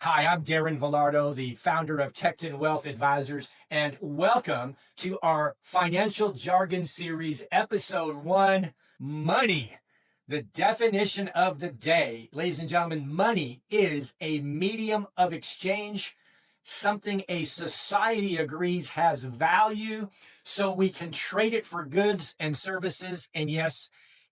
Hi, I'm Darren Vilardo, the founder of Tekton Wealth Advisors, and welcome to our Financial Jargon Series, Episode 1, Money. The definition of the day. Ladies and gentlemen, money is a medium of exchange, something a society agrees has value, so we can trade it for goods and services, and yes,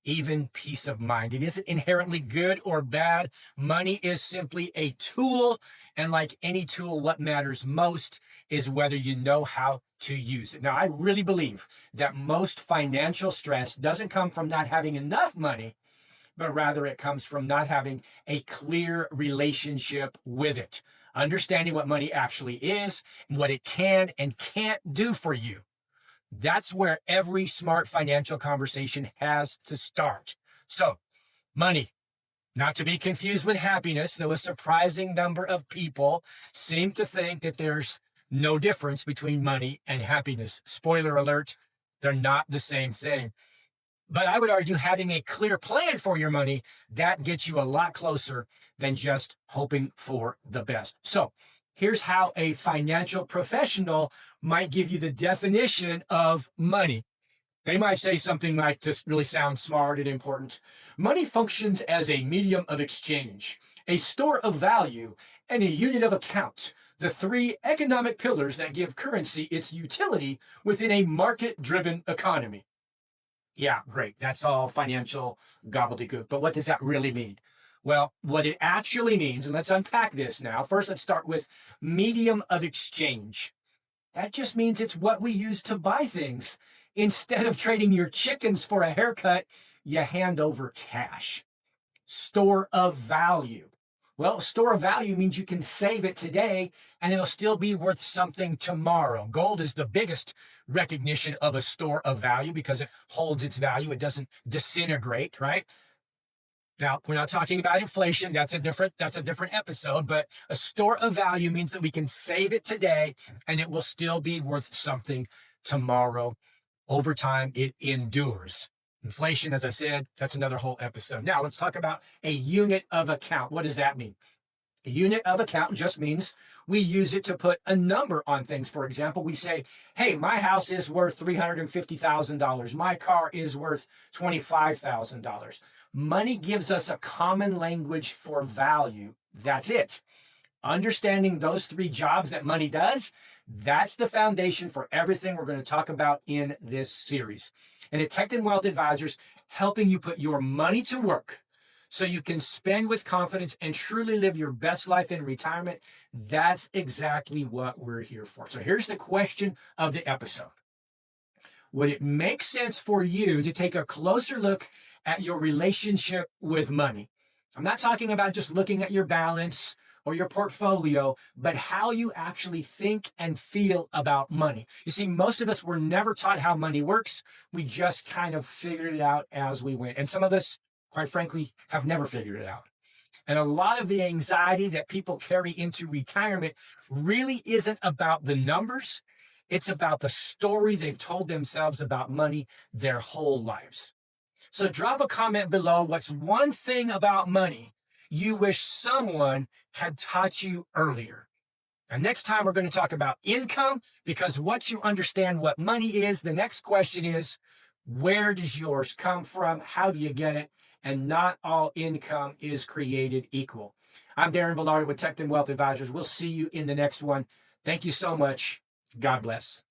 even peace of mind. It isn't inherently good or bad. Money is simply a tool. And like any tool, what matters most is whether you know how to use it. Now, I really believe that most financial stress doesn't come from not having enough money, but rather it comes from not having a clear relationship with it. Understanding what money actually is and what it can and can't do for you. That's where every smart financial conversation has to start. So, money, not to be confused with happiness, though a surprising number of people seem to think that there's no difference between money and happiness. Spoiler alert, they're not the same thing. But I would argue having a clear plan for your money, that gets you a lot closer than just hoping for the best. So, here's how a financial professional might give you the definition of money. They might say something like, this really sounds smart and important. Money functions as a medium of exchange, a store of value, and a unit of account, the three economic pillars that give currency its utility within a market-driven economy. Yeah, great. That's all financial gobbledygook. But what does that really mean? Well, what it actually means, and let's unpack this now. First, let's start with medium of exchange. That just means it's what we use to buy things. Instead of trading your chickens for a haircut, you hand over cash. Store of value. Well, store of value means you can save it today and it'll still be worth something tomorrow. Gold is the biggest recognition of a store of value because it holds its value. It doesn't disintegrate, right? Now, we're not talking about inflation. That's a different episode, but a store of value means that we can save it today and it will still be worth something tomorrow. Over time, it endures. Inflation, as I said, that's another whole episode. Now, let's talk about a unit of account. What does that mean? A unit of account just means we use it to put a number on things. For example, we say, hey, my house is worth $350,000. My car is worth $25,000. Money gives us a common language for value. That's it. Understanding those three jobs that money does, that's the foundation for everything we're going to talk about in this series. And at Tekton Wealth Advisors, helping you put your money to work so you can spend with confidence and truly live your best life in retirement. That's exactly what we're here for. So here's the question of the episode. Would it make sense for you to take a closer look at your relationship with money? I'm not talking about just looking at your balance or your portfolio, but how you actually think and feel about money. You see, most of us were never taught how money works. We just kind of figured it out as we went. And some of us, quite frankly, have never figured it out. And a lot of the anxiety that people carry into retirement really isn't about the numbers. It's about the story they've told themselves about money their whole lives. So drop a comment below. What's one thing about money you wish someone had taught you earlier? And next time we're going to talk about income, because once you understand what money is, the next question is, where does yours come from? How do you get it? And not all income is created equal. I'm Darren Vilardo with Tekton Wealth Advisors. We'll see you in the next one. Thank you so much. God bless.